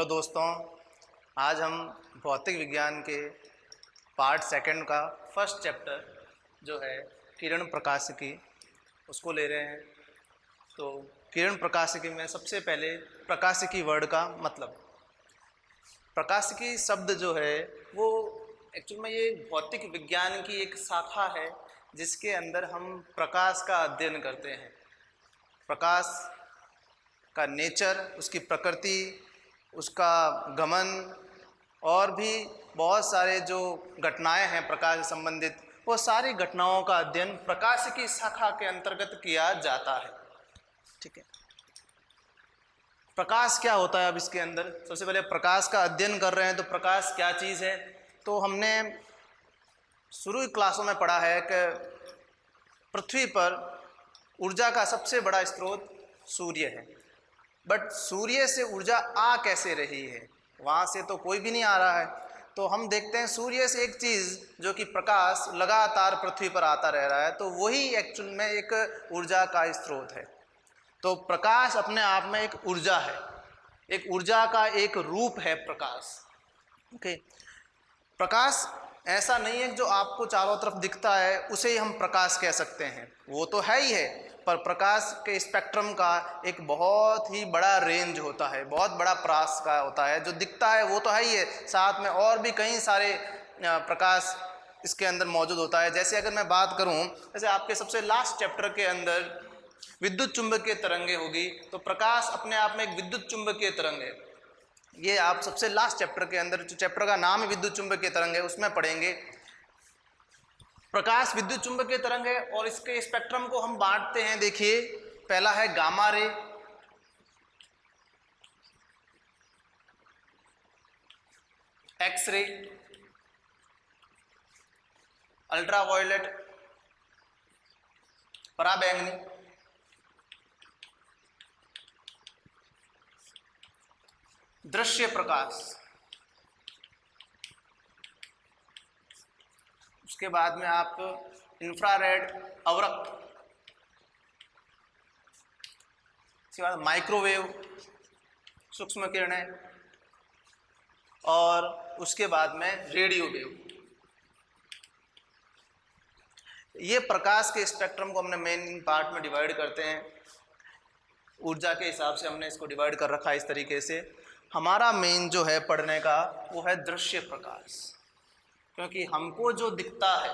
Hello दोस्तों, आज हम भौतिक विज्ञान के पार्ट सेकंड का फर्स्ट चैप्टर जो है किरण प्रकाशिकी उसको ले रहे हैं। तो किरण प्रकाशिकी में सबसे पहले प्रकाशिकी वर्ड का मतलब, प्रकाशिकी शब्द जो है वो एक्चुअल में ये भौतिक विज्ञान की एक शाखा है जिसके अंदर हम प्रकाश का अध्ययन करते हैं। प्रकाश का नेचर, उसकी प्रकृति, उसका गमन और भी बहुत सारे जो घटनाएं हैं प्रकाश से संबंधित, वो सारी घटनाओं का अध्ययन प्रकाशिकी शाखा के अंतर्गत किया जाता है। ठीक है, प्रकाश क्या होता है? अब इसके अंदर सबसे पहले प्रकाश का अध्ययन कर रहे हैं तो प्रकाश क्या चीज़ है। तो हमने शुरू की क्लासों में पढ़ा है कि पृथ्वी पर ऊर्जा का सबसे बड़ा स्रोत सूर्य है, बट सूर्य से ऊर्जा आ कैसे रही है? वहाँ से तो कोई भी नहीं आ रहा है। तो हम देखते हैं सूर्य से एक चीज़ जो कि प्रकाश लगातार पृथ्वी पर आता रह रहा है, तो वही एक्चुअल में एक ऊर्जा का स्रोत है। तो प्रकाश अपने आप में एक ऊर्जा है, एक ऊर्जा का एक रूप है प्रकाश। ओके, प्रकाश ऐसा नहीं है जो आपको चारों तरफ दिखता है उसे ही हम प्रकाश कह सकते हैं, वो तो है ही है, पर प्रकाश के स्पेक्ट्रम का एक बहुत ही बड़ा रेंज होता है, बहुत बड़ा प्रकाश का होता है। जो दिखता है वो तो है ही है, साथ में और भी कई सारे प्रकाश इसके अंदर मौजूद होता है। जैसे अगर मैं बात करूं, जैसे आपके सबसे लास्ट चैप्टर के अंदर विद्युत चुंबकीय तरंगें होगी, तो प्रकाश अपने आप में एक विद्युत चुंबकीय तरंग है। ये आप सबसे लास्ट चैप्टर के अंदर, जो चैप्टर का नाम है विद्युत चुंबकीय तरंग है, उसमें पढ़ेंगे। प्रकाश विद्युत चुंबकीय तरंग है और इसके स्पेक्ट्रम को हम बांटते हैं। देखिए, पहला है gamma ray, X ray, ultraviolet, पराबैंगनी, दृश्य प्रकाश। उसके बाद में आप इंफ्रारेड, अवरक्त, उसके बाद माइक्रोवेव, सूक्ष्म किरणें, और उसके बाद में रेडियो वेव। ये प्रकाश के स्पेक्ट्रम को हमने मेन पार्ट में डिवाइड करते हैं। ऊर्जा के हिसाब से हमने इसको डिवाइड कर रखा है इस तरीके से। हमारा मेन जो है पढ़ने का वो है दृश्य प्रकाश, क्योंकि हमको जो दिखता है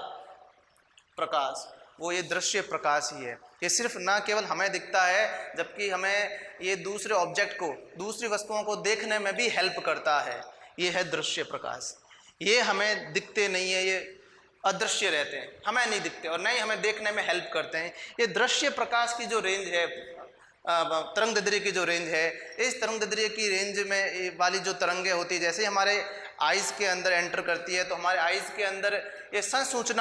प्रकाश वो ये दृश्य प्रकाश ही है। ये सिर्फ ना केवल हमें दिखता है, जबकि हमें ये दूसरे ऑब्जेक्ट को, दूसरी वस्तुओं को देखने में भी हेल्प करता है। ये है दृश्य प्रकाश। ये हमें दिखते नहीं है, ये अदृश्य रहते हैं, हमें नहीं दिखते और नहीं हमें देखने में हेल्प करते हैं। ये दृश्य प्रकाश की जो रेंज है, तरंगदैर्ध्य की जो रेंज है, इस तरंगदैर्ध्य की रेंज में वाली जो तरंगें होती है, जैसे ही हमारे आइज़ के अंदर एंटर करती है तो हमारे आइज़ के अंदर ये संसूचन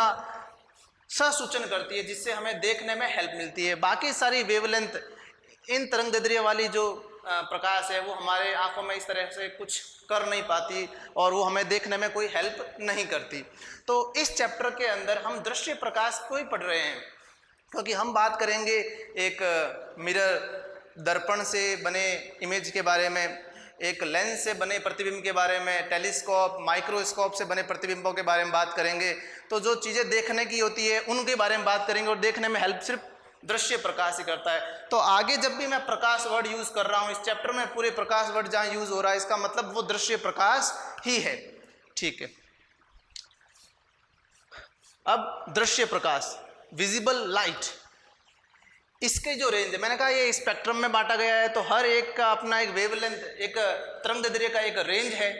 करती है, जिससे हमें देखने में हेल्प मिलती है। बाकी सारी वेवलेंथ, इन तरंगदैर्ध्य वाली जो प्रकाश है वो हमारे आंखों में इस तरह से कुछ कर नहीं पाती और वो हमें देखने में कोई हेल्प नहीं करती। तो इस चैप्टर के अंदर हम दृश्य प्रकाश को ही पढ़ रहे हैं, क्योंकि हम बात करेंगे एक मिरर, दर्पण से बने इमेज के बारे में, एक लेंस से बने प्रतिबिंब के बारे में, टेलीस्कोप, माइक्रोस्कोप से बने प्रतिबिंबों के बारे में बात करेंगे। तो जो चीज़ें देखने की होती है उनके बारे में बात करेंगे, और देखने में हेल्प सिर्फ दृश्य प्रकाश ही करता है। तो आगे जब भी मैं प्रकाश वर्ड यूज़ कर रहा हूँ इस चैप्टर में, पूरे प्रकाश वर्ड जहाँ यूज़ हो रहा है इसका मतलब वो दृश्य प्रकाश ही है। ठीक है, अब दृश्य प्रकाश, विजिबल लाइट, इसके जो रेंज है, मैंने कहा ये स्पेक्ट्रम में बांटा गया है, तो हर एक का अपना एक वेवलेंथ, एक तरंगदैर्ध्य का एक रेंज है।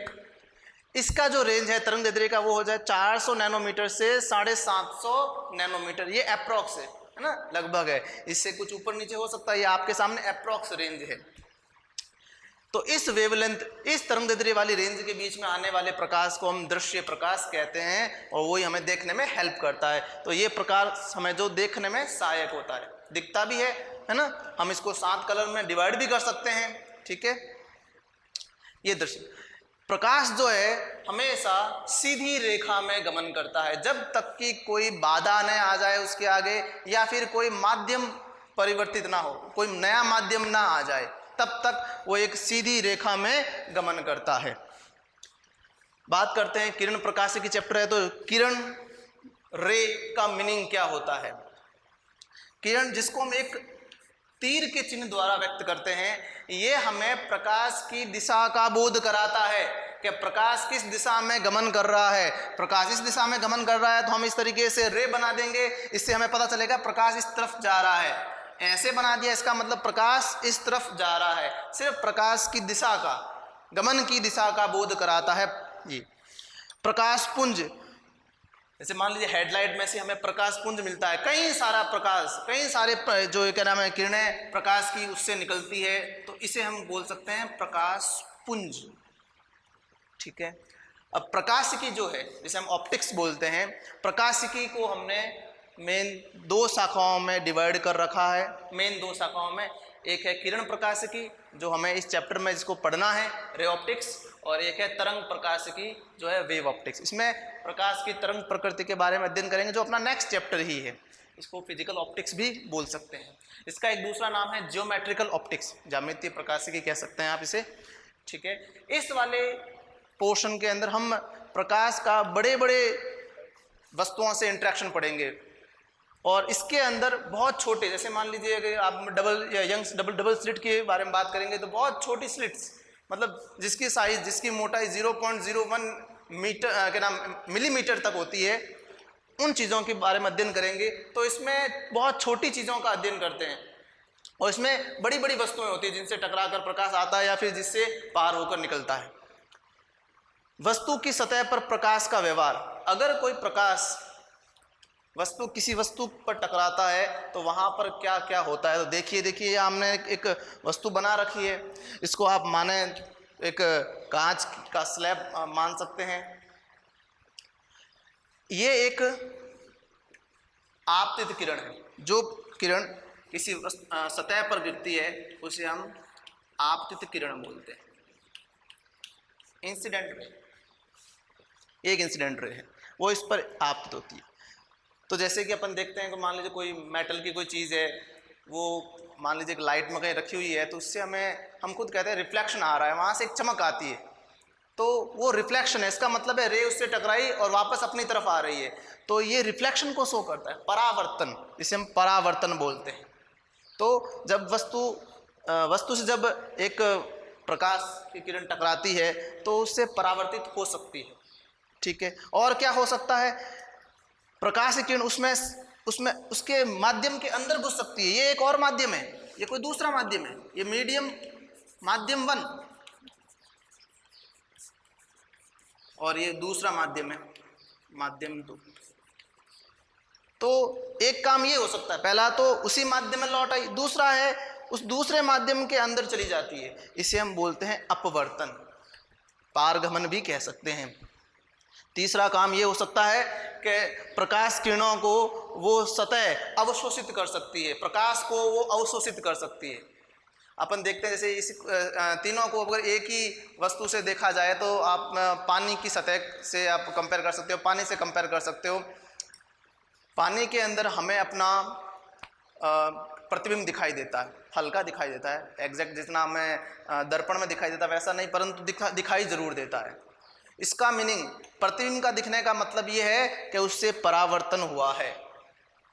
इसका जो रेंज है तरंगदैर्ध्य का वो हो जाए 400 नैनोमीटर से 750 नैनोमीटर। ये अप्रॉक्स है ना, लगभग है, इससे कुछ ऊपर नीचे हो सकता है, ये आपके सामने अप्रॉक्स रेंज है। तो इस वेवलेंथ, इस तरंगदैर्ध्य वाली रेंज के बीच में आने वाले प्रकाश को हम दृश्य प्रकाश कहते हैं, और वही हमें देखने में हेल्प करता है। तो ये प्रकाश हमें जो देखने में सहायक होता है, दिखता भी है ना। हम इसको 7 कलर में डिवाइड भी कर सकते हैं। ठीक है, ये दृश्य प्रकाश जो है हमेशा सीधी रेखा में गमन करता है, जब तक कि कोई बाधा न आ जाए उसके आगे, या फिर कोई माध्यम परिवर्तित ना हो, कोई नया माध्यम ना आ जाए, तब तक वो एक सीधी रेखा में गमन करता है। बात करते हैं किरण प्रकाशिकी चैप्टर है, तो किरण रे का मीनिंग क्या होता है। किरण, जिसको हम एक तीर के चिन्ह द्वारा व्यक्त करते हैं, ये हमें प्रकाश की दिशा का बोध कराता है कि प्रकाश किस दिशा में गमन कर रहा है। प्रकाश इस दिशा में गमन कर रहा है तो हम इस तरीके से रे बना देंगे, इससे हमें पता चलेगा प्रकाश इस तरफ जा रहा है। ऐसे बना दिया, इसका मतलब प्रकाश इस तरफ जा रहा है। सिर्फ प्रकाश की दिशा का, गमन की दिशा का बोध कराता है ये प्रकाश पुंज। जैसे मान लीजिए हेडलाइट में से हमें प्रकाश पुंज मिलता है, कई सारा प्रकाश, कई सारे जो क्या नाम है किरणें प्रकाश की उससे निकलती है, तो इसे हम बोल सकते हैं प्रकाश पुंज। ठीक है। अब प्रकाशिकी जो है, जिसे हम ऑप्टिक्स बोलते हैं, प्रकाशिकी को हमने मेन 2 शाखाओं में डिवाइड कर रखा है। मेन 2 शाखाओं में, एक है किरण प्रकाशिकी जो हमें इस चैप्टर में जिसको पढ़ना है, रे ऑप्टिक्स, और एक है तरंग प्रकाशिकी जो है वेव ऑप्टिक्स। इसमें प्रकाश की तरंग प्रकृति के बारे में अध्ययन करेंगे जो अपना नेक्स्ट चैप्टर ही है। इसको फिजिकल ऑप्टिक्स भी बोल सकते हैं। इसका एक दूसरा नाम है जियोमेट्रिकल ऑप्टिक्स, ज्यामितीय प्रकाशिकी कह सकते हैं आप इसे। ठीक है। इस वाले पोर्शन के अंदर हम प्रकाश का बड़े बड़े वस्तुओं से इंटरेक्शन पढ़ेंगे, और इसके अंदर बहुत छोटे, जैसे मान लीजिए अगर आप डबल या यंग्स डबल स्लिट के बारे में बात करेंगे, तो बहुत छोटी स्लिट्स, मतलब जिसकी साइज, जिसकी मोटाई 0.01 मीटर क्या नाम मिलीमीटर तक होती है, उन चीज़ों के बारे में अध्ययन करेंगे। तो इसमें बहुत छोटी चीज़ों का अध्ययन करते हैं, और इसमें बड़ी बड़ी वस्तुएं होती हैं जिनसे टकराकर प्रकाश आता है या फिर जिससे पार होकर निकलता है। वस्तु की सतह पर प्रकाश का व्यवहार। अगर कोई प्रकाश वस्तु किसी वस्तु पर टकराता है तो वहाँ पर क्या क्या होता है, तो देखिए हमने एक वस्तु बना रखी है। इसको आप माने एक कांच का स्लैब मान सकते हैं। ये एक आपतित किरण है। जो किरण किसी सतह पर गिरती है उसे हम आपतित किरण बोलते हैं। इंसिडेंट रे, एक इंसिडेंट रे है, वो इस पर आपतित होती है। तो जैसे कि अपन देखते हैं कि मान लीजिए कोई मेटल की कोई चीज़ है, वो मान लीजिए कि लाइट में कहीं रखी हुई है, तो उससे हम खुद कहते हैं रिफ्लेक्शन आ रहा है, वहाँ से एक चमक आती है, तो वो रिफ्लेक्शन है। इसका मतलब है रे उससे टकराई और वापस अपनी तरफ आ रही है, तो ये रिफ्लेक्शन को शो करता है। परावर्तन, इसे हम परावर्तन बोलते हैं। तो जब वस्तु से जब एक प्रकाश की किरण टकराती है तो उससे परावर्तित हो सकती है। ठीक है। और क्या हो सकता है, प्रकाश की किरण उसमें उसके माध्यम के अंदर घुस सकती है। ये एक और माध्यम है, ये कोई दूसरा माध्यम है, ये माध्यम 1, और ये दूसरा माध्यम है, माध्यम 2। तो एक काम ये हो सकता है, पहला तो उसी माध्यम में लौट आई, दूसरा है उस दूसरे माध्यम के अंदर चली जाती है। इसे हम बोलते हैं अपवर्तन, पारगमन भी कह सकते हैं। तीसरा काम ये हो सकता है कि प्रकाश किरणों को वो सतह अवशोषित कर सकती है, प्रकाश को वो अवशोषित कर सकती है। अपन देखते हैं जैसे इस तीनों को अगर एक ही वस्तु से देखा जाए तो आप पानी की सतह से आप कंपेयर कर सकते हो, पानी से कंपेयर कर सकते हो। पानी के अंदर हमें अपना प्रतिबिंब दिखाई देता है, हल्का दिखाई देता है, एग्जैक्ट जितना हमें दर्पण में दिखाई देता है वैसा नहीं, परंतु दिखाई जरूर देता है। इसका मीनिंग, प्रतिबिंब का दिखने का मतलब ये है कि उससे परावर्तन हुआ है,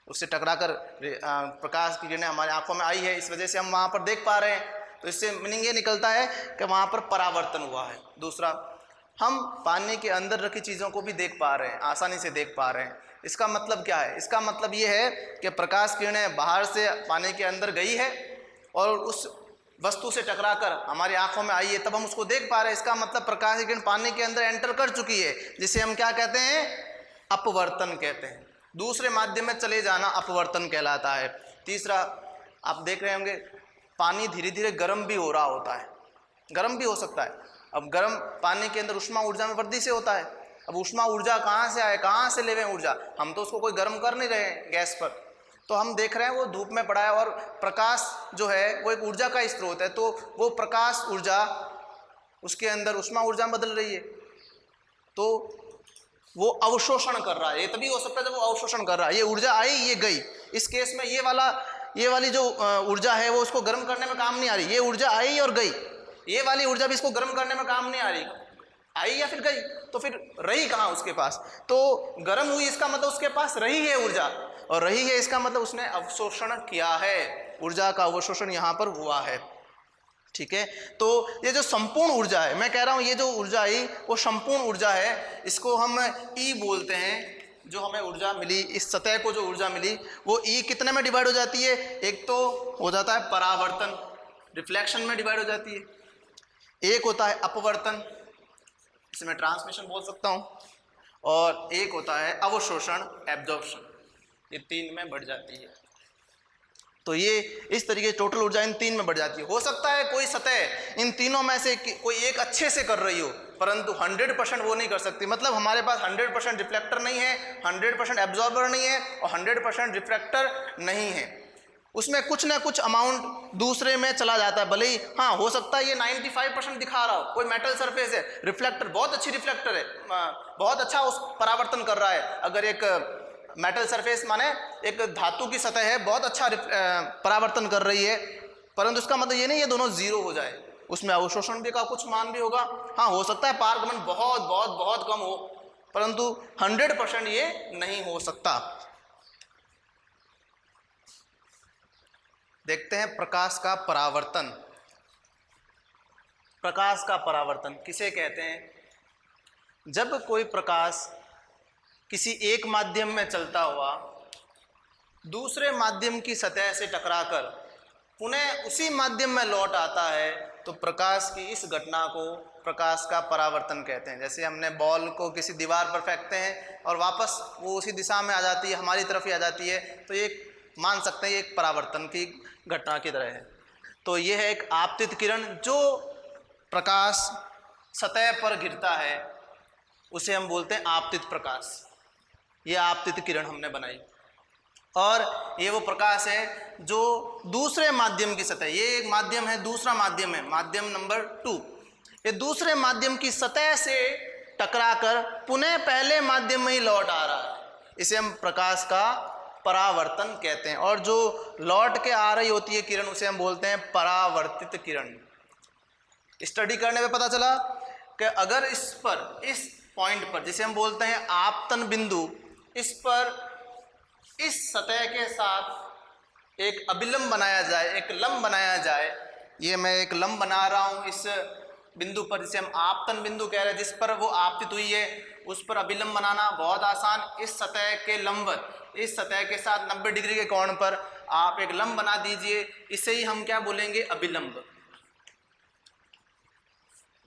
उससे टकराकर प्रकाश की किरणें हमारी आंखों में आई है, इस वजह से हम वहाँ पर देख पा रहे हैं। तो इससे मीनिंग ये निकलता है कि वहाँ पर परावर्तन हुआ है। दूसरा, हम पानी के अंदर रखी चीज़ों को भी देख पा रहे हैं, आसानी से देख पा रहे हैं। इसका मतलब क्या है? इसका मतलब ये है कि प्रकाश किरणें बाहर से पानी के अंदर गई है और उस वस्तु से टकराकर हमारी आंखों में आई है, तब हम उसको देख पा रहे हैं। इसका मतलब प्रकाश की किरण पानी के अंदर एंटर कर चुकी है, जिसे हम क्या कहते हैं? अपवर्तन कहते हैं। दूसरे माध्यम में चले जाना अपवर्तन कहलाता है। तीसरा, आप देख रहे होंगे पानी धीरे धीरे गर्म भी हो रहा होता है, गर्म भी हो सकता है। अब गर्म पानी के अंदर ऊष्मा ऊर्जा में वृद्धि से होता है। अब ऊष्मा ऊर्जा कहाँ से आए, कहाँ से लेवें ऊर्जा? हम तो उसको कोई गर्म कर नहीं रहे हैं गैस पर, तो हम देख रहे हैं वो धूप में पड़ा है और प्रकाश जो है वो एक ऊर्जा का स्रोत है, तो वो प्रकाश ऊर्जा उसके अंदर ऊष्मा ऊर्जा में बदल रही है, तो वो अवशोषण कर रहा है। ये तभी हो सकता है जब वो अवशोषण कर रहा है। ये ऊर्जा आई, ये गई। इस केस में ये वाला ये वाली जो ऊर्जा है वो उसको गर्म करने में काम नहीं आ रही, ये ऊर्जा आई और गई, ये वाली ऊर्जा भी इसको गर्म करने में काम नहीं आ रही, आई या फिर गई, तो फिर रही कहाँ उसके पास? तो गर्म हुई इसका मतलब उसके पास रही है ऊर्जा, और रही है इसका मतलब उसने अवशोषण किया है, ऊर्जा का अवशोषण यहाँ पर हुआ है। ठीक है, तो ये जो संपूर्ण ऊर्जा है, मैं कह रहा हूँ ये जो ऊर्जा आई वो संपूर्ण ऊर्जा है, इसको हम ई बोलते हैं। जो हमें ऊर्जा मिली, इस सतह को जो ऊर्जा मिली वो ई कितने में डिवाइड हो जाती है? एक तो हो जाता है परावर्तन, रिफ्लेक्शन में डिवाइड हो जाती है, एक होता है अपवर्तन, इसे मैं ट्रांसमिशन बोल सकता हूँ, और एक होता है अवशोषण, एब्जॉर्प्शन, ये 3 में बढ़ जाती है। तो ये इस तरीके टोटल ऊर्जा इन 3 में बढ़ जाती है। हो सकता है कोई सतह इन तीनों में से कोई एक अच्छे से कर रही हो, परंतु 100% वो नहीं कर सकती। मतलब हमारे पास 100% रिफ्लेक्टर नहीं है, 100% एब्जॉर्बर नहीं है और 100% रिफ्रैक्टर नहीं है, उसमें कुछ ना कुछ अमाउंट दूसरे में चला जाता है। भले ही हाँ हो सकता है ये 95% दिखा रहा हो, कोई मेटल सरफेस है, रिफ्लेक्टर बहुत अच्छी रिफ्लेक्टर है, बहुत अच्छा उस परावर्तन कर रहा है। अगर एक मेटल सरफेस माने एक धातु की सतह है, बहुत अच्छा परावर्तन कर रही है, परंतु उसका मतलब ये नहीं ये दोनों जीरो हो जाए, उसमें अवशोषण भी का कुछ मान भी होगा। हाँ हो सकता है पारगमन बहुत बहुत बहुत कम हो, परंतु 100% ये नहीं हो सकता। देखते हैं प्रकाश का परावर्तन। प्रकाश का परावर्तन किसे कहते हैं? जब कोई प्रकाश किसी एक माध्यम में चलता हुआ दूसरे माध्यम की सतह से टकराकर पुनः उसी माध्यम में लौट आता है, तो प्रकाश की इस घटना को प्रकाश का परावर्तन कहते हैं। जैसे हमने बॉल को किसी दीवार पर फेंकते हैं और वापस वो उसी दिशा में आ जाती है, हमारी तरफ ही आ जाती है, तो ये मान सकते हैं ये एक परावर्तन की घटना की तरह है। तो ये है एक आपतित किरण, जो प्रकाश सतह पर गिरता है उसे हम बोलते हैं आपतित प्रकाश। ये आपतित किरण हमने बनाई, और ये वो प्रकाश है जो दूसरे माध्यम की सतह, ये एक माध्यम है, दूसरा माध्यम है, माध्यम नंबर 2, ये दूसरे माध्यम की सतह से टकराकर पुनः पहले माध्यम में ही लौट आ रहा है, इसे हम प्रकाश का परावर्तन कहते हैं। और जो लौट के आ रही होती है किरण उसे हम बोलते हैं परावर्तित किरण। स्टडी करने में पता चला कि अगर इस पर, इस पॉइंट पर जिसे हम बोलते हैं आपतन बिंदु, इस पर इस सतह के साथ एक अभिलंब बनाया जाए, एक लंब बनाया जाए, ये मैं एक लंब बना रहा हूँ इस बिंदु पर जिसे हम आपतन बिंदु कह रहे हैं, जिस पर वो आपतित हुई है, उस पर अभिलंब बनाना बहुत आसान। इस सतह के लंबवत, इस सतह के साथ 90 डिग्री के कोण पर आप एक लंब बना दीजिए, इसे ही हम क्या बोलेंगे? अभिलंब।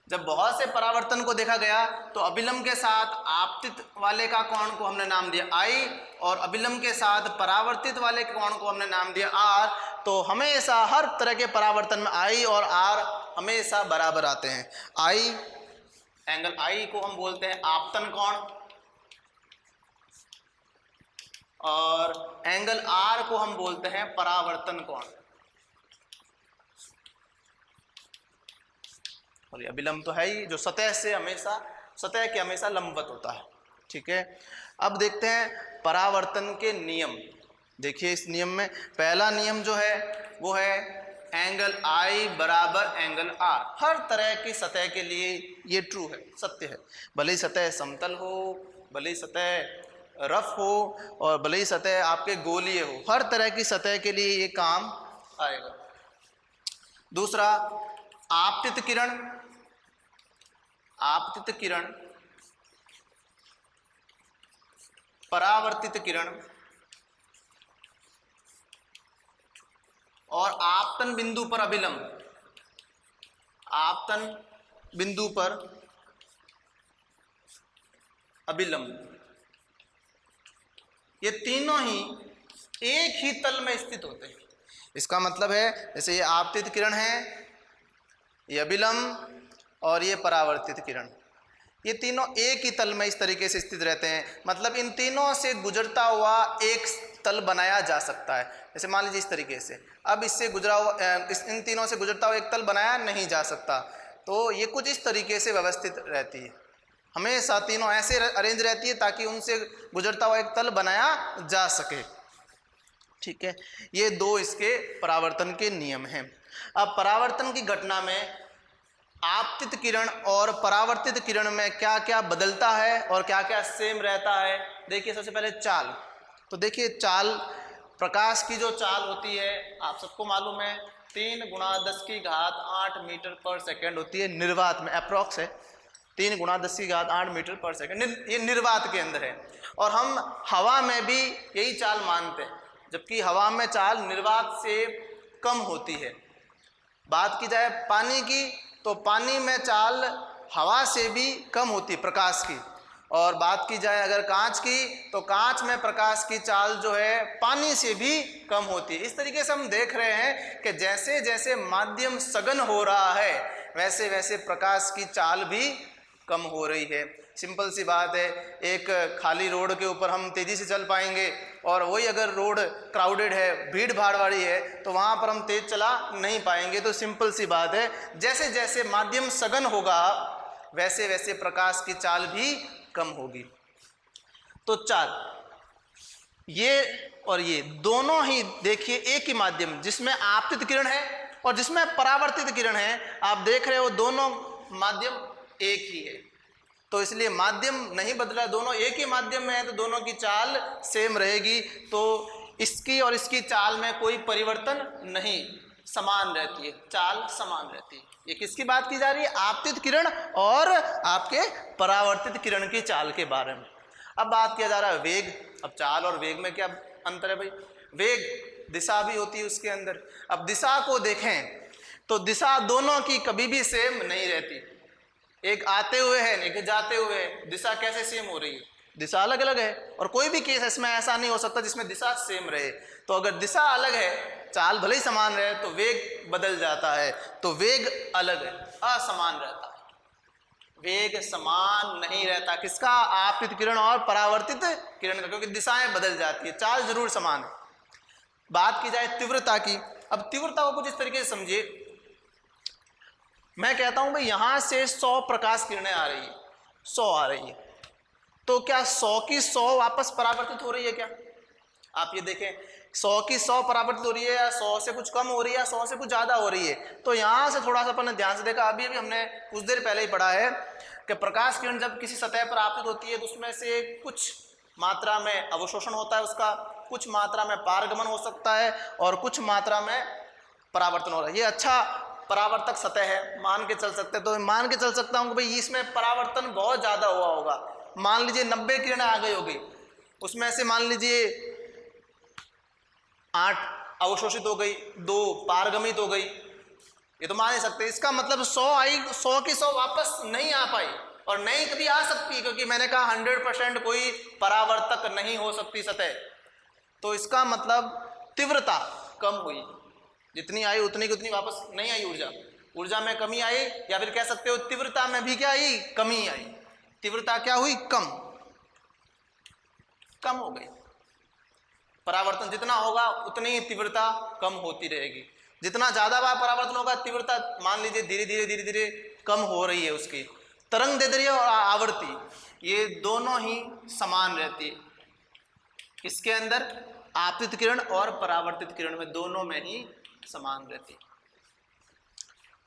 जब बहुत से परावर्तन को देखा गया तो अभिलंब के साथ आपतित वाले का कोण को हमने नाम दिया I, और अभिलंब के साथ परावर्तित वाले के कोण को हमने नाम दिया R। तो हमेशा हर तरह के परावर्तन में I और R हमेशा बराबर आते हैं। I, एंगल I को हम बोलते हैं आपतन कोण, और एंगल R को हम बोलते हैं परावर्तन कोण। और ये अभिलंब तो है ही, जो सतह से हमेशा, सतह के हमेशा लंबवत होता है। ठीक है, अब देखते हैं परावर्तन के नियम। देखिए इस नियम में पहला नियम जो है वो है एंगल I बराबर एंगल R। हर तरह की सतह के लिए ये ट्रू है, सत्य है। भले ही सतह समतल हो, भले ही सतह रफ हो, और भले ही सतह आपके गोलीय हो, हर तरह की सतह के लिए ये काम आएगा। दूसरा, आपतित किरण। आपतित किरण, परावर्तित किरण और आपतन बिंदु पर अभिलंब। आपतन बिंदु पर अभिलंब, ये तीनों ही एक ही तल में स्थित होते हैं। इसका मतलब है जैसे ये आपतित किरण है, ये अभिलंब और ये परावर्तित किरण, ये तीनों एक ही तल में इस तरीके से स्थित रहते हैं। मतलब इन तीनों से गुजरता हुआ एक तल बनाया जा सकता है। जैसे मान लीजिए इस तरीके से, अब इससे गुजरा हुआ, इन तीनों से गुजरता हुआ एक तल बनाया नहीं जा सकता, तो ये कुछ इस तरीके से व्यवस्थित रहती है। हमेशा तीनों ऐसे अरेंज रहती है ताकि उनसे गुजरता हुआ एक तल बनाया जा सके। ठीक है, ये दो इसके परावर्तन के नियम हैं। अब परावर्तन की घटना में आपतित किरण और परावर्तित किरण में क्या क्या बदलता है और क्या क्या सेम रहता है। देखिए सबसे पहले चाल, तो देखिए चाल, प्रकाश की जो चाल होती है आप सबको मालूम है 3 × 10⁸ मीटर पर सेकेंड होती है, निर्वात में अप्रॉक्स है 3 × 10⁸ मीटर पर सेकेंड, ये निर्वात के अंदर है। और हम हवा में भी यही चाल मानते हैं, जबकि हवा में चाल निर्वात से कम होती है। बात की जाए पानी की, तो पानी में चाल हवा से भी कम होती है प्रकाश की। और बात की जाए अगर कांच की, तो कांच में प्रकाश की चाल जो है पानी से भी कम होती है। इस तरीके से हम देख रहे हैं कि जैसे जैसे माध्यम सघन हो रहा है वैसे वैसे प्रकाश की चाल भी कम हो रही है। सिंपल सी बात है, एक खाली रोड के ऊपर हम तेज़ी से चल पाएंगे और वही अगर रोड क्राउडेड है, भीड़ भाड़ वाली है, तो वहाँ पर हम तेज़ चला नहीं पाएंगे। तो सिंपल सी बात है, जैसे जैसे माध्यम सघन होगा वैसे वैसे प्रकाश की चाल भी कम होगी। तो चाल ये और ये दोनों ही देखिए एक ही माध्यम, जिसमें आपतित किरण है और जिसमें परावर्तित किरण है, आप देख रहे हो दोनों माध्यम एक ही है। तो इसलिए माध्यम नहीं बदला, दोनों एक ही माध्यम में है तो दोनों की चाल सेम रहेगी। तो इसकी और इसकी चाल में कोई परिवर्तन नहीं, समान रहती है, चाल समान रहती है। ये किसकी बात की जा रही है? आपतित किरण और आपके परावर्तित किरण की चाल के बारे में। अब बात किया जा रहा है वेग। अब चाल और वेग में क्या अंतर है भाई? वेग दिशा भी होती है उसके अंदर। अब दिशा को देखें तो दिशा दोनों की कभी भी सेम नहीं रहती, एक आते हुए है एक जाते हुए है। दिशा कैसे सेम हो रही है? दिशा अलग अलग है, और कोई भी केस इसमें ऐसा नहीं हो सकता जिसमें दिशा सेम रहे। तो अगर दिशा अलग है, चाल भले ही समान रहे, तो वेग बदल जाता है। तो वेग अलग है, असमान रहता है, वेग समान नहीं रहता। किसका? आपतित किरण और परावर्तित किरण का, क्योंकि दिशाएं बदल जाती है, चाल जरूर समान है। बात की जाए तीव्रता की। अब तीव्रता को कुछ इस तरीके से समझिए, मैं कहता हूं भाई यहां से 100 प्रकाश किरणें आ रही है, 100 आ रही है, तो क्या 100 की 100 वापस परावर्तित हो रही है क्या? आप ये देखें, 100 की 100 परावर्तित हो रही है या 100 से कुछ कम हो रही है या 100 से कुछ ज्यादा हो रही है? तो यहां से थोड़ा सा अपन ध्यान से देखा, अभी हमने कुछ देर पहले ही पढ़ा है कि प्रकाश किरण जब किसी सतह पर आपतित होती है तो उसमें से कुछ मात्रा में अवशोषण होता है उसका, कुछ मात्रा में पारगमन हो सकता है और कुछ मात्रा में परावर्तन हो रहा है। ये अच्छा परावर्तक सतह है, मान के चल सकते हैं। तो मान के चल सकता हूं कि भाई इसमें परावर्तन बहुत ज़्यादा हुआ होगा। मान लीजिए 90 किरणें आ गई होगी, उसमें से मान लीजिए 8 अवशोषित हो गई, 2 पारगमित हो गई, ये तो मान ही सकते। इसका मतलब 100 आई, 100 की 100 वापस नहीं आ पाई और नहीं कभी आ सकती है, क्योंकि मैंने कहा 100% कोई परावर्तक नहीं हो सकती सतह। तो इसका मतलब तीव्रता कम हुई, जितनी आई उतनी की उतनी वापस नहीं आई ऊर्जा में कमी आई, या फिर कह सकते हो तीव्रता में भी क्या आई? कमी आई। तीव्रता क्या हुई? कम हो गई। परावर्तन जितना होगा उतनी ही तीव्रता कम होती रहेगी। जितना ज्यादा बार परावर्तन होगा तीव्रता मान लीजिए धीरे धीरे कम हो रही है उसकी। तरंग दैर्ध्य और आवृत्ति ये दोनों ही समान रहती है, इसके अंदर आपतित किरण और परावर्तित किरण में दोनों में ही समान रहती।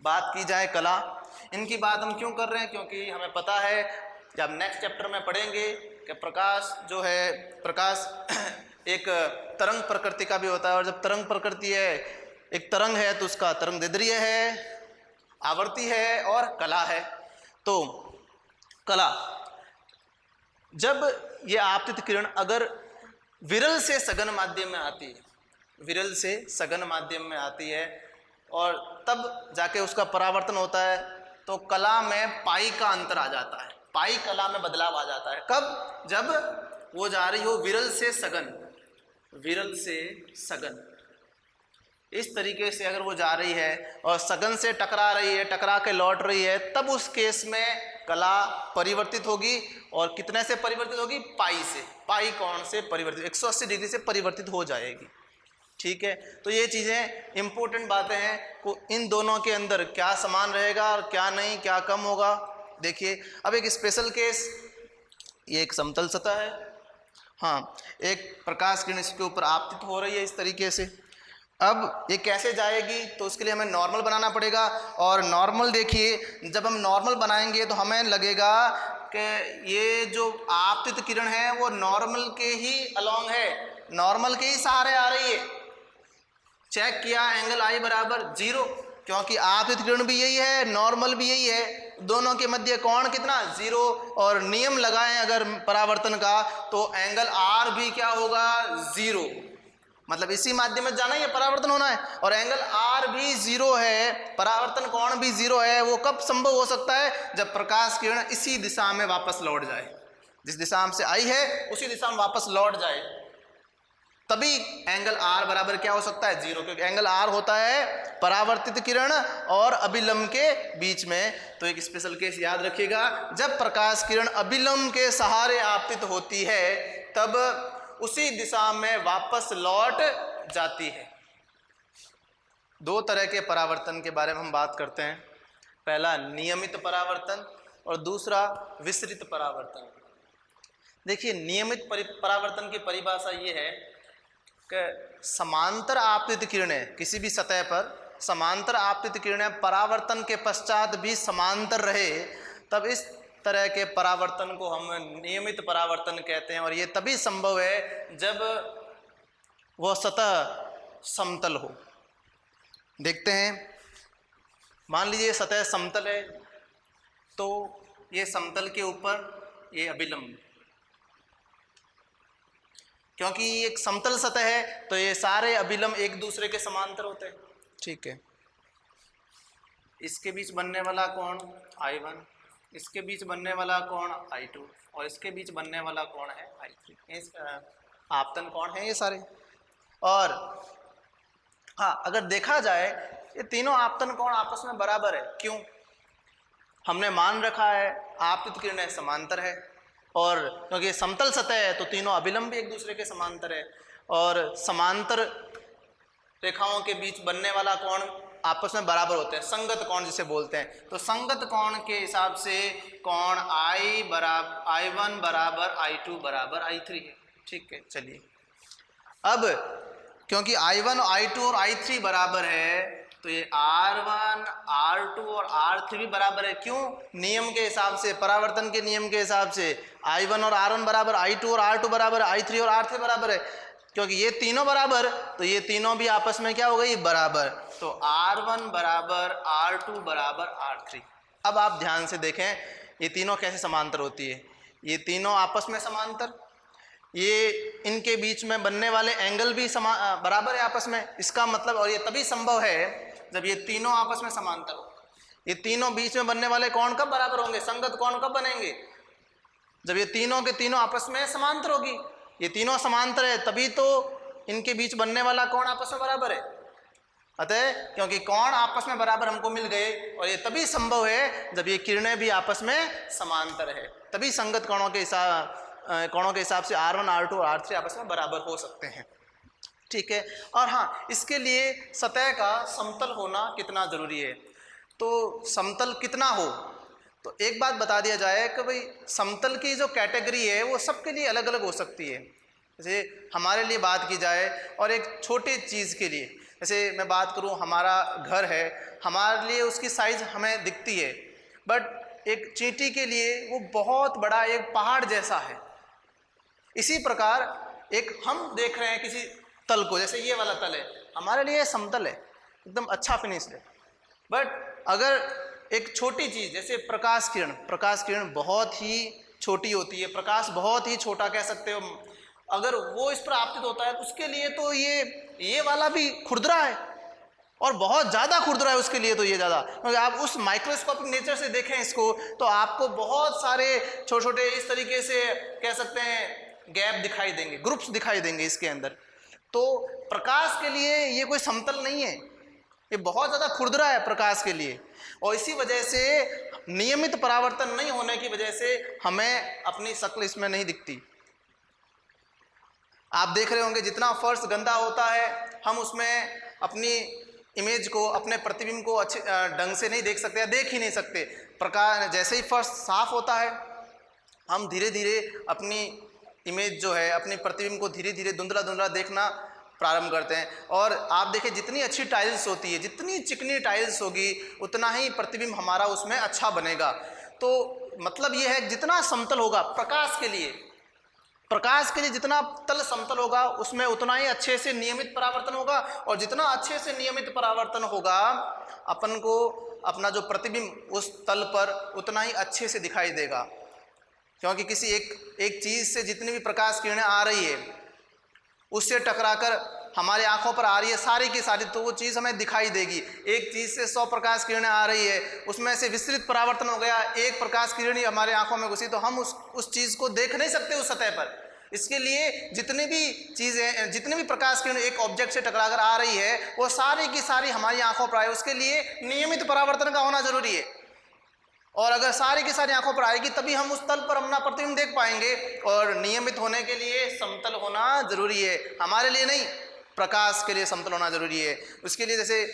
बात की जाए कला, इनकी बात हम क्यों कर रहे हैं? क्योंकि हमें पता है, जब नेक्स्ट चैप्टर में पढ़ेंगे कि प्रकाश जो है, प्रकाश एक तरंग प्रकृति का भी होता है, और जब तरंग प्रकृति है, एक तरंग है तो उसका तरंग दैर्ध्य है, आवृत्ति है और कला है। तो कला, जब ये आपतित किरण अगर विरल से सघन माध्यम में आती है, विरल से सघन माध्यम में आती है और तब जाके उसका परावर्तन होता है, तो कला में पाई का अंतर आ जाता है, पाई कला में बदलाव आ जाता है। कब? जब वो जा रही हो विरल से सघन, विरल से सघन, इस तरीके से अगर वो जा रही है और सघन से टकरा रही है, टकरा के लौट रही है, तब उस केस में कला परिवर्तित होगी। और कितने से परिवर्तित होगी? पाई से, पाई कोण से परिवर्तित, 180 डिग्री से परिवर्तित हो जाएगी। ठीक है, तो ये चीज़ें इंपॉर्टेंट बातें हैं को इन दोनों के अंदर क्या समान रहेगा और क्या नहीं, क्या कम होगा। देखिए अब एक स्पेशल केस, ये एक समतल सतह है हाँ, एक प्रकाश किरण इसके ऊपर आपतित हो रही है इस तरीके से। अब ये कैसे जाएगी, तो उसके लिए हमें नॉर्मल बनाना पड़ेगा। और नॉर्मल देखिए, जब हम नॉर्मल बनाएंगे तो हमें लगेगा कि ये जो आपतित किरण है वो नॉर्मल के ही अलोंग है, नॉर्मल के ही सहारे आ रही है। चेक किया, एंगल आई बराबर 0, क्योंकि आपतित किरण भी यही है, नॉर्मल भी यही है, दोनों के मध्य कोण कितना 0। और नियम लगाएं अगर परावर्तन का, तो एंगल आर भी क्या होगा 0, मतलब इसी माध्यम में जाना ही है, परावर्तन होना है। और एंगल आर भी 0 है, परावर्तन कोण भी 0 है। वो कब संभव हो सकता है, जब प्रकाश किरण इसी दिशा में वापस लौट जाए, जिस दिशा से आई है उसी दिशा में वापस लौट जाए, तभी एंगल आर बराबर क्या हो सकता है 0, क्योंकि एंगल आर होता है परावर्तित किरण और अभिलंब के बीच में। तो एक स्पेशल केस याद रखिएगा, जब प्रकाश किरण अभिलंब के सहारे आपतित होती है तब उसी दिशा में वापस लौट जाती है। दो तरह के परावर्तन के बारे में हम बात करते हैं, पहला नियमित परावर्तन और दूसरा विसरित परावर्तन। देखिए, नियमित परावर्तन की परिभाषा ये है कि समांतर आपतित किरणें, किसी भी सतह पर समांतर आपतित किरणें परावर्तन के पश्चात भी समांतर रहे, तब इस तरह के परावर्तन को हम नियमित परावर्तन कहते हैं। और ये तभी संभव है जब वह सतह समतल हो। देखते हैं, मान लीजिए सतह समतल है, तो ये समतल के ऊपर ये अभिलंब, क्योंकि ये एक समतल सतह है तो ये सारे अभिलंब एक दूसरे के समांतर होते हैं, ठीक है। इसके बीच बनने वाला कोण I1, इसके बीच बनने वाला कोण I2 और इसके बीच बनने वाला कोण है I3। इस आपतन कोण है ये सारे। और हाँ, अगर देखा जाए ये तीनों आपतन कोण आपस में बराबर है। क्यों? हमने मान रखा है आपतित किरणें समांतर है, और क्योंकि समतल सतह है तो तीनों अभिलंब भी एक दूसरे के समांतर है, और समांतर रेखाओं के बीच बनने वाला कोण आपस में बराबर होते हैं, संगत कोण जिसे बोलते हैं। तो संगत कोण के हिसाब से कोण I1 बराबर I2 बराबर I3 है, ठीक है। चलिए, अब क्योंकि I1 I2 और I3 बराबर है तो ये R1 R2 और R3 भी बराबर है। क्यों? नियम के हिसाब से, परावर्तन के नियम के हिसाब से I1 और R1 बराबर, I2 और R2 बराबर, I3 और R3 बराबर है। क्योंकि ये तीनों बराबर तो ये तीनों भी आपस में क्या हो गई, बराबर। तो R1 बराबर R2 बराबर R3। अब आप ध्यान से देखें ये तीनों कैसे समांतर होती है। ये तीनों आपस में समांतर, ये इनके बीच में बनने वाले एंगल भी बराबर है आपस में। इसका मतलब, और ये तभी संभव है जब ये तीनों आपस में समांतर हो। ये तीनों बीच में बनने वाले कोण कब बराबर होंगे, संगत कोण कब बनेंगे, जब ये तीनों के तीनों आपस में समांतर होगी। ये तीनों समांतर है तभी तो इनके बीच बनने वाला कोण आपस में बराबर है। अतः क्योंकि कोण आपस में बराबर हमको मिल गए, और ये तभी संभव है जब ये किरणें भी आपस में समांतर है, तभी संगत कोणों के हिसाब से R1 R2 और R3 आपस में बराबर हो सकते हैं, ठीक है। और हाँ, इसके लिए सतह का समतल होना कितना जरूरी है। तो समतल कितना हो, तो एक बात बता दिया जाए कि भाई समतल की जो कैटेगरी है वो सबके लिए अलग अलग हो सकती है। जैसे हमारे लिए बात की जाए और एक छोटी चीज़ के लिए, जैसे मैं बात करूं, हमारा घर है, हमारे लिए उसकी साइज़ हमें दिखती है, बट एक चींटी के लिए वो बहुत बड़ा एक पहाड़ जैसा है। इसी प्रकार एक हम देख रहे हैं किसी तल को, जैसे ये वाला तल है, हमारे लिए समतल है, एकदम अच्छा फिनिश है। बट अगर एक छोटी चीज़ जैसे प्रकाश किरण बहुत ही छोटी होती है, प्रकाश बहुत ही छोटा कह सकते हो, अगर वो इस पर आपतित होता है तो उसके लिए तो ये वाला भी खुरदरा है, और बहुत ज़्यादा खुरदरा है उसके लिए तो ये ज़्यादा, क्योंकि आप उस माइक्रोस्कोपिक नेचर से देखें इसको तो आपको बहुत सारे छोटे छोटे इस तरीके से कह सकते हैं गैप दिखाई देंगे, ग्रुप्स दिखाई देंगे इसके अंदर। तो प्रकाश के लिए ये कोई समतल नहीं है, ये बहुत ज़्यादा खुरदरा है प्रकाश के लिए, और इसी वजह से नियमित परावर्तन नहीं होने की वजह से हमें अपनी शक्ल इसमें नहीं दिखती। आप देख रहे होंगे जितना फर्श गंदा होता है हम उसमें अपनी इमेज को, अपने प्रतिबिंब को अच्छे ढंग से नहीं देख सकते या देख ही नहीं सकते। प्रकाश जैसे ही फर्श साफ होता है हम धीरे धीरे अपनी इमेज जो है अपनी प्रतिबिंब को धीरे धीरे धुंधला धुंधला देखना प्रारंभ करते हैं। और आप देखें जितनी अच्छी टाइल्स होती है, जितनी चिकनी टाइल्स होगी, उतना ही प्रतिबिंब हमारा उसमें अच्छा बनेगा। तो मतलब ये है जितना समतल होगा प्रकाश के लिए जितना तल समतल होगा उसमें उतना ही अच्छे से नियमित परावर्तन होगा, और जितना अच्छे से नियमित परावर्तन होगा अपन को अपना जो प्रतिबिंब उस तल पर उतना ही अच्छे से दिखाई देगा। क्योंकि किसी एक चीज़ से जितनी भी प्रकाश किरणें आ रही है उससे टकराकर हमारी आंखों पर आ रही है सारी की सारी, तो वो चीज़ हमें दिखाई देगी। एक चीज़ से 100 प्रकाश किरणें आ रही है, उसमें से विस्तृत परावर्तन हो गया, एक प्रकाश किरण ही हमारे आंखों में घुसी, तो हम उस चीज़ को देख नहीं सकते उस सतह पर। इसके लिए जितनी भी प्रकाश किरण एक ऑब्जेक्ट से टकराकर आ रही है वो सारी की सारी हमारी आंखों पर आए, उसके लिए नियमित परावर्तन का होना जरूरी है। और अगर सारी की सारी आंखों पर आएगी तभी हम उस तल पर अपना प्रतिबिंब देख पाएंगे। और नियमित होने के लिए समतल होना जरूरी है, हमारे लिए नहीं, प्रकाश के लिए समतल होना जरूरी है। उसके लिए जैसे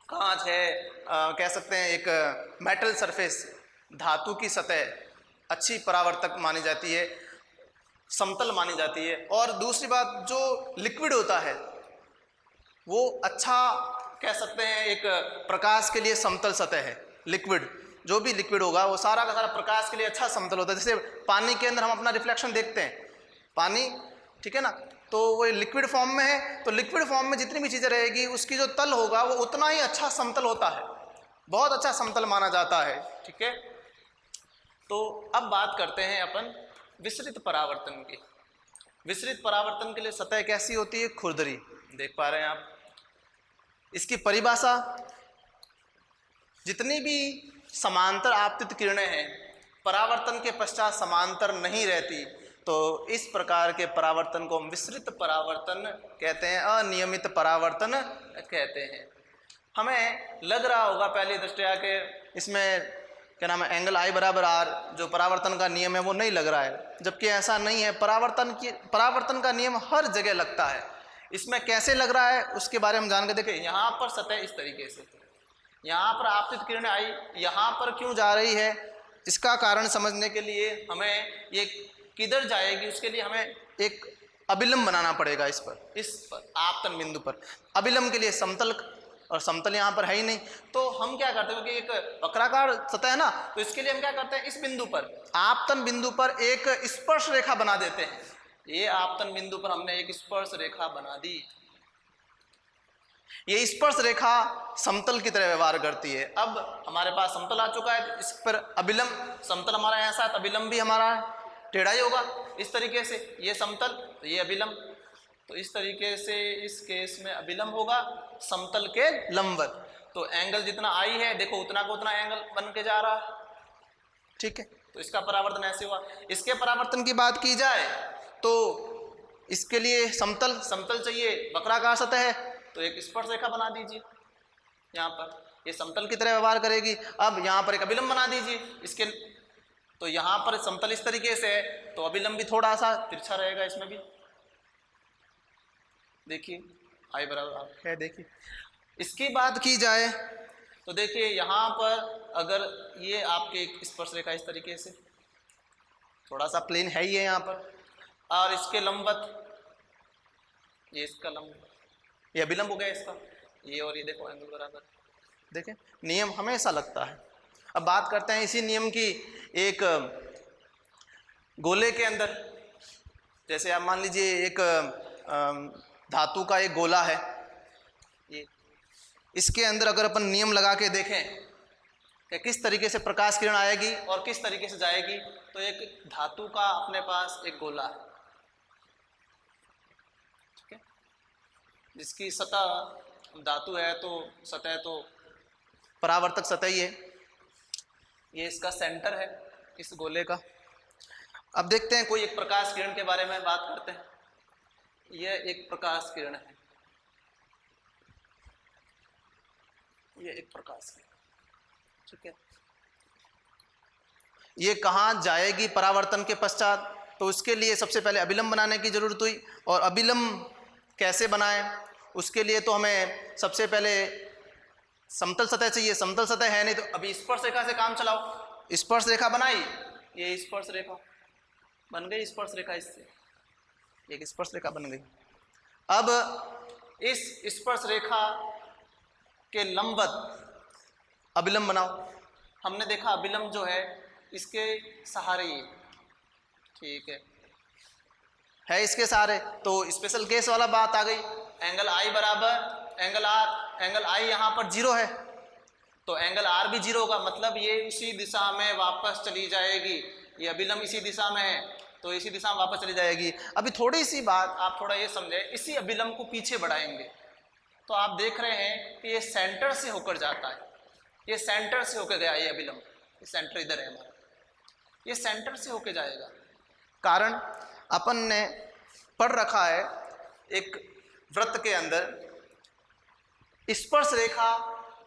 कांच है, कह सकते हैं एक मेटल सरफेस, धातु की सतह अच्छी परावर्तक मानी जाती है, समतल मानी जाती है। और दूसरी बात, जो लिक्विड होता है वो अच्छा कह सकते हैं एक प्रकाश के लिए समतल सतह है। लिक्विड, जो भी लिक्विड होगा वो सारा का सारा प्रकाश के लिए अच्छा समतल होता है। जैसे पानी के अंदर हम अपना रिफ्लेक्शन देखते हैं, पानी, ठीक है ना, तो वो लिक्विड फॉर्म में है, तो लिक्विड फॉर्म में जितनी भी चीज़ें रहेगी उसकी जो तल होगा वो उतना ही अच्छा समतल होता है, बहुत अच्छा समतल माना जाता है। ठीक है, तो अब बात करते हैं अपन विसरित परावर्तन की। विसरित परावर्तन के लिए सतह कैसी होती है? खुरदरी, देख पा रहे हैं आप। इसकी परिभाषा, जितनी भी समांतर आपतित किरणें हैं परावर्तन के पश्चात समांतर नहीं रहती, तो इस प्रकार के परावर्तन को हम विसरित परावर्तन कहते हैं, अनियमित परावर्तन कहते हैं। हमें लग रहा होगा पहली दृष्टया के इसमें क्या नाम है, एंगल I बराबर R जो परावर्तन का नियम है वो नहीं लग रहा है, जबकि ऐसा नहीं है। परावर्तन का नियम हर जगह लगता है। इसमें कैसे लग रहा है उसके बारे में जान के देखें। यहाँ पर सतह इस तरीके से, यहाँ पर आपतित किरणें आई, यहाँ पर क्यों जा रही है, इसका कारण समझने के लिए हमें ये किधर जाएगी उसके लिए हमें एक अभिलंब बनाना पड़ेगा। इस पर आपतन बिंदु पर अभिलंब के लिए समतल, और समतल यहाँ पर है ही नहीं, तो हम क्या करते हैं, क्योंकि एक वक्राकार सतह है ना, तो इसके लिए हम क्या करते हैं, इस बिंदु पर, आपतन बिंदु पर एक स्पर्श रेखा बना देते हैं। ये आपतन बिंदु पर हमने एक स्पर्श रेखा बना दी। ये स्पर्श रेखा समतल की तरह व्यवहार करती है। अब हमारे पास समतल आ चुका है, इस पर अभिलंब, समतल हमारा ऐसा है, अभिलंब भी हमारा टेढ़ा ही होगा इस तरीके से। ये समतल, तो ये अभिलंब, तो इस तरीके से इस केस में अभिलंब होगा समतल के लंबवत। तो एंगल जितना I है देखो उतना को उतना एंगल बन के जा रहा है। ठीक है, तो इसका परावर्तन ऐसे हुआ। इसके परावर्तन की बात की जाए तो इसके लिए समतल चाहिए, वक्राकार सतह है, तो एक स्पर्श रेखा बना दीजिए यहाँ पर, ये समतल की तरह व्यवहार करेगी। अब यहाँ पर एक अभिलंब बना दीजिए इसके, तो यहाँ पर समतल इस तरीके से है, तो अभिलंब भी थोड़ा सा तिरछा रहेगा इसमें भी। देखिए I बराबर है। देखिए इसकी बात की जाए तो देखिए यहाँ पर अगर ये आपके एक स्पर्श रेखा इस तरीके से, थोड़ा सा प्लेन है ही है यहाँ पर, और इसके लंबवत ये इसका लंब, ये अभिलंब हो गया इसका, ये और ये देखो एंगल बराबर। देखें नियम हमेशा लगता है। अब बात करते हैं इसी नियम की एक गोले के अंदर। जैसे आप मान लीजिए एक धातु का एक गोला है, ये इसके अंदर अगर अपन नियम लगा के देखें कि किस तरीके से प्रकाश किरण आएगी और किस तरीके से जाएगी, तो एक धातु का अपने पास एक गोला है, ठीक है, जिसकी सतह धातु है, तो सतह तो परावर्तक सतह ही है। ये इसका सेंटर है इस गोले का। अब देखते हैं कोई एक प्रकाश किरण के बारे में बात करते हैं। यह एक प्रकाश किरण है, ये एक प्रकाश किरण, ठीक है। ये कहाँ जाएगी परावर्तन के पश्चात, तो उसके लिए सबसे पहले अभिलंब बनाने की जरूरत हुई। और अभिलंब कैसे बनाएं, उसके लिए तो हमें सबसे पहले समतल सतह चाहिए। समतल सतह है नहीं, तो अभी स्पर्श रेखा से काम चलाओ। स्पर्श रेखा बनाई, ये स्पर्श रेखा, बन गई स्पर्श रेखा, इससे एक स्पर्श रेखा बन गई। अब इस स्पर्श रेखा के लंबवत अभिलंब बनाओ। हमने देखा अभिलंब जो है इसके सहारे ये, ठीक है इसके सहारे, तो स्पेशल केस वाला बात आ गई। एंगल आई बराबर एंगल आर, एंगल आई यहाँ पर 0 है तो एंगल आर भी 0 होगा, मतलब ये इसी दिशा में वापस चली जाएगी। ये अभिलंब इसी दिशा में है तो इसी दिशा में वापस चली जाएगी। अभी थोड़ी सी बात आप थोड़ा ये समझे, इसी अभिलंब को पीछे बढ़ाएंगे तो आप देख रहे हैं कि ये सेंटर से होकर जाता है, ये सेंटर से होकर गया ये अभिलंब, ये सेंटर इधर है हमारा, ये सेंटर से होकर जाएगा। कारण अपन ने पढ़ रखा है एक वृत्त के अंदर स्पर्श रेखा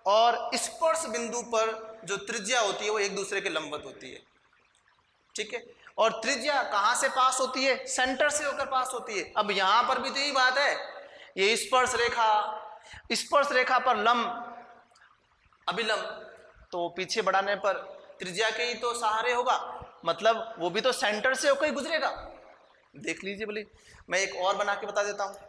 और स्पर्श बिंदु पर जो त्रिज्या होती है वो एक दूसरे के लंबवत होती है, ठीक है। और त्रिज्या कहाँ से पास होती है? सेंटर से होकर पास होती है। अब यहां पर भी तो यही बात है, ये स्पर्श रेखा पर लंब अभिलंब, तो पीछे बढ़ाने पर त्रिज्या के ही तो सहारे होगा, मतलब वो भी तो सेंटर से होकर ही गुजरेगा। देख लीजिए, बोले मैं एक और बना के बता देता हूं।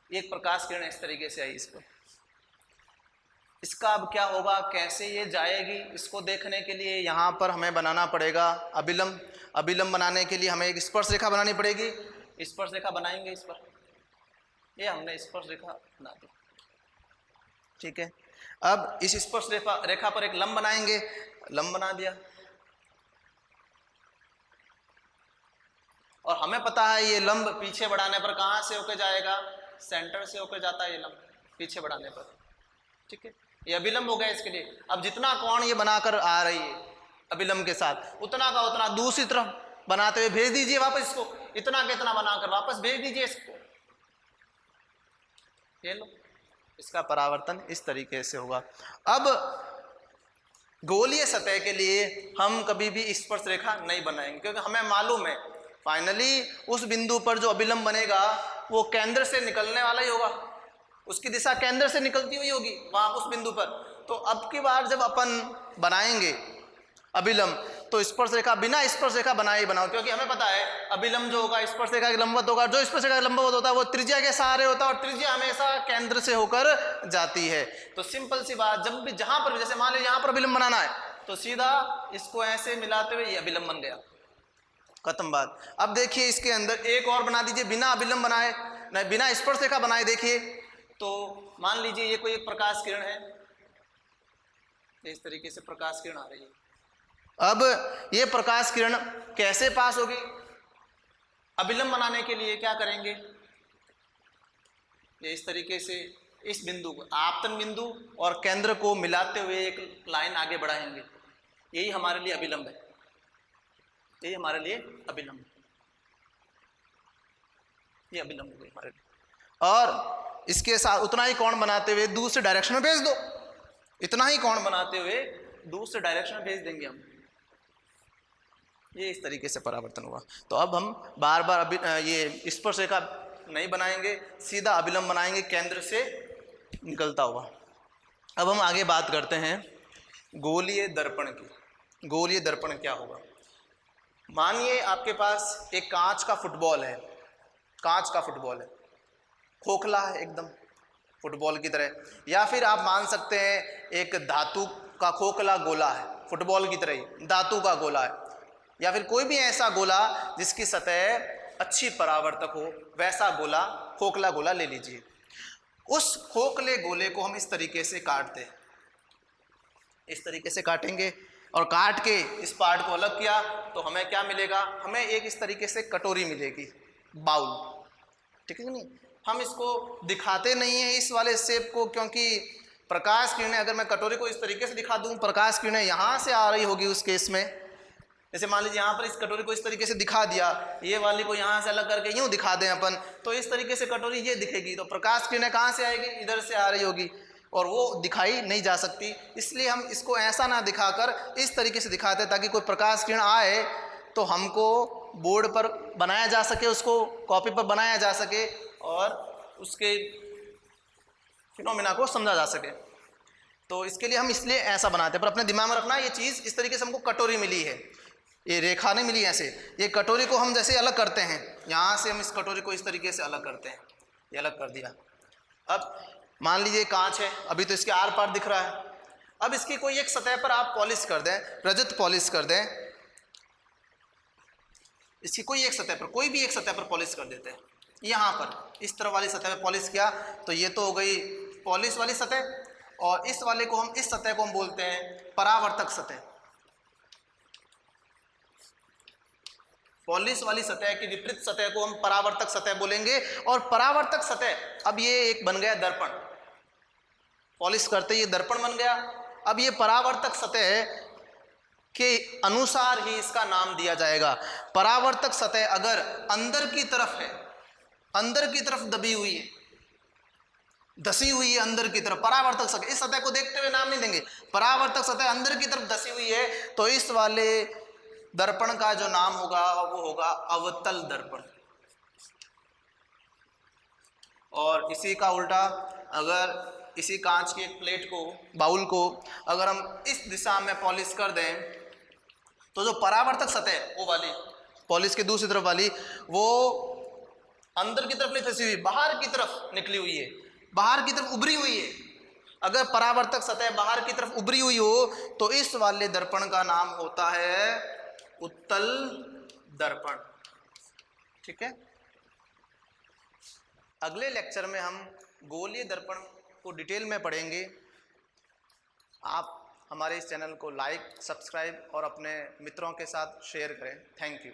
एक प्रकाश किरण इस तरीके से आई इस पर, इसका अब क्या होगा, कैसे ये जाएगी, इसको देखने के लिए यहाँ पर हमें बनाना पड़ेगा अभिलंब। अभिलंब बनाने के लिए हमें एक स्पर्श रेखा बनानी पड़ेगी। स्पर्श रेखा बनाएंगे इस पर, ये हमने स्पर्श रेखा बना दी, ठीक है। अब इस स्पर्श रेखा पर एक लंब बनाएंगे, लंब बना दिया। और हमें पता है ये लंब पीछे बढ़ाने पर कहाँ से होकर जाएगा, सेंटर से होकर जाता है ये लंब पीछे बढ़ाने पर, ठीक है। ये अभिलंब हो गया इसके लिए। अब जितना कोण ये बनाकर आ रही है अभिलंब के साथ, उतना का उतना दूसरी तरफ बनाते हुए भेज दीजिए वापस इसको, इतना का इतना बनाकर वापस भेज दीजिए इसको, ये लो, इसका परावर्तन इस तरीके से होगा। अब गोलीय सतह के लिए हम कभी भी स्पर्श रेखा नहीं बनाएंगे, क्योंकि हमें मालूम है फाइनली उस बिंदु पर जो अभिलंब बनेगा वो केंद्र से निकलने वाला ही होगा, उसकी दिशा केंद्र से निकलती हुई होगी वहां उस बिंदु पर। तो अब की बार जब अपन बनाएंगे अभिलंब तो स्पर्श रेखा बिना स्पर्श रेखा बनाए ही बनाओ, क्योंकि हमें पता है अभिलंब जो होगा स्पर्श रेखा के लंबवत होगा, जो स्पर्श रेखा के लंबवत होता है वो त्रिज्या के सहारे होता है और त्रिज्या हमेशा केंद्र से होकर जाती है। तो सिंपल सी बात, जब भी जहां पर जैसे मान लीजिए यहां पर अभिलंब बनाना है तो सीधा इसको ऐसे मिलाते हुए ये अभिलंब बन गया, खत्म बात। अब देखिए इसके अंदर एक और बना दीजिए बिना अभिलंब बनाए, नहीं बिना स्पर्श रेखा बनाए। देखिए तो मान लीजिए ये कोई एक प्रकाश किरण है, इस तरीके से प्रकाश किरण आ रही है। अब ये प्रकाश किरण कैसे पास होगी? अभिलंब बनाने के लिए क्या करेंगे, ये इस तरीके से इस बिंदु को आपतन बिंदु और केंद्र को मिलाते हुए एक लाइन आगे बढ़ाएंगे, यही हमारे लिए अभिलंब है, यही हमारे लिए अभिलंब, ये अभिलंब हो गई हमारे लिए। और इसके साथ उतना ही कोण बनाते हुए दूसरे डायरेक्शन में भेज दो, इतना ही कोण बनाते हुए दूसरे डायरेक्शन में भेज देंगे हम, ये इस तरीके से परावर्तन हुआ। तो अब हम बार बार ये स्पर्श रेखा नहीं बनाएंगे, सीधा अभिलंब बनाएंगे केंद्र से निकलता हुआ। अब हम आगे बात करते हैं गोलीय दर्पण की। गोलीय दर्पण क्या होगा? मानिए आपके पास एक कांच का फुटबॉल है, कांच का फुटबॉल है, खोखला है एकदम फुटबॉल की तरह, या फिर आप मान सकते हैं एक धातु का खोखला गोला है, फुटबॉल की तरह ही धातु का गोला है, या फिर कोई भी ऐसा गोला जिसकी सतह अच्छी परावर्तक हो, वैसा गोला खोखला गोला ले लीजिए। उस खोखले गोले को हम इस तरीके से काटते हैं, इस तरीके से काटेंगे और काट के इस पार्ट को अलग किया तो हमें क्या मिलेगा, हमें एक इस तरीके से कटोरी मिलेगी, बाउल, ठीक है नहीं। हम इसको दिखाते नहीं है इस वाले शेप को, क्योंकि प्रकाश किरणें, अगर मैं कटोरी को इस तरीके से दिखा दूं, प्रकाश किरणें यहाँ से आ रही होगी उस केस में। जैसे मान लीजिए यहाँ पर इस कटोरी को इस तरीके से दिखा दिया, ये वाली को यहाँ से अलग करके यूँ दिखा दें अपन, तो इस तरीके से कटोरी ये दिखेगी, तो प्रकाश किरणें कहाँ से आएगी, इधर से आ रही होगी और वो दिखाई नहीं जा सकती। इसलिए हम इसको ऐसा ना दिखाकर इस तरीके से दिखाते ताकि कोई प्रकाश किरण आए तो हमको बोर्ड पर बनाया जा सके, उसको कॉपी पर बनाया जा सके और उसके फिनोमिना को समझा जा सके। तो इसके लिए हम इसलिए ऐसा बनाते हैं, पर अपने दिमाग में रखना ये चीज़ इस तरीके से हमको कटोरी मिली है, ये रेखा नहीं मिली ऐसे। ये कटोरी को हम जैसे अलग करते हैं, यहाँ से हम इस कटोरी को इस तरीके से अलग करते हैं, ये अलग कर दिया। अब मान लीजिए कांच है, अभी तो इसके आर पार दिख रहा है। अब इसकी कोई एक सतह पर आप पॉलिश कर दें, रजत पॉलिश कर दें, इसकी कोई एक सतह पर, कोई भी एक सतह पर पॉलिश कर देते हैं। यहाँ पर इस तरह वाली सतह पर पॉलिश किया तो ये तो हो गई पॉलिश वाली सतह, और इस वाले को हम, इस सतह को हम बोलते हैं परावर्तक सतह। पॉलिश वाली सतह की विपरीत सतह को हम परावर्तक सतह बोलेंगे। और परावर्तक सतह, अब ये एक बन गया दर्पण, पॉलिश करते ये दर्पण बन गया। अब ये परावर्तक सतह के अनुसार ही इसका नाम दिया जाएगा। परावर्तक सतह अगर अंदर की तरफ है, अंदर की तरफ दबी हुई है, धसी हुई है अंदर की तरफ, परावर्तक सतह, इस सतह को देखते हुए नाम नहीं देंगे। परावर्तक सतह अंदर की तरफ धसी हुई है तो इस वाले दर्पण का जो नाम होगा वो होगा अवतल दर्पण। और इसी का उल्टा, अगर इसी कांच की एक प्लेट को, बाउल को अगर हम इस दिशा में पॉलिश कर दें तो जो परावर्तक सतह वो वाली, पॉलिश के दूसरी तरफ वाली, वो अंदर की तरफ नहीं धसी हुई, बाहर की तरफ निकली हुई है, बाहर की तरफ उभरी हुई है। अगर परावर्तक सतह बाहर की तरफ उभरी हुई हो तो इस वाले दर्पण का नाम होता है उत्तल दर्पण। ठीक है, अगले लेक्चर में हम गोलीय दर्पण को डिटेल में पढ़ेंगे। आप हमारे इस चैनल को लाइक, सब्सक्राइब और अपने मित्रों के साथ शेयर करें। Thank you.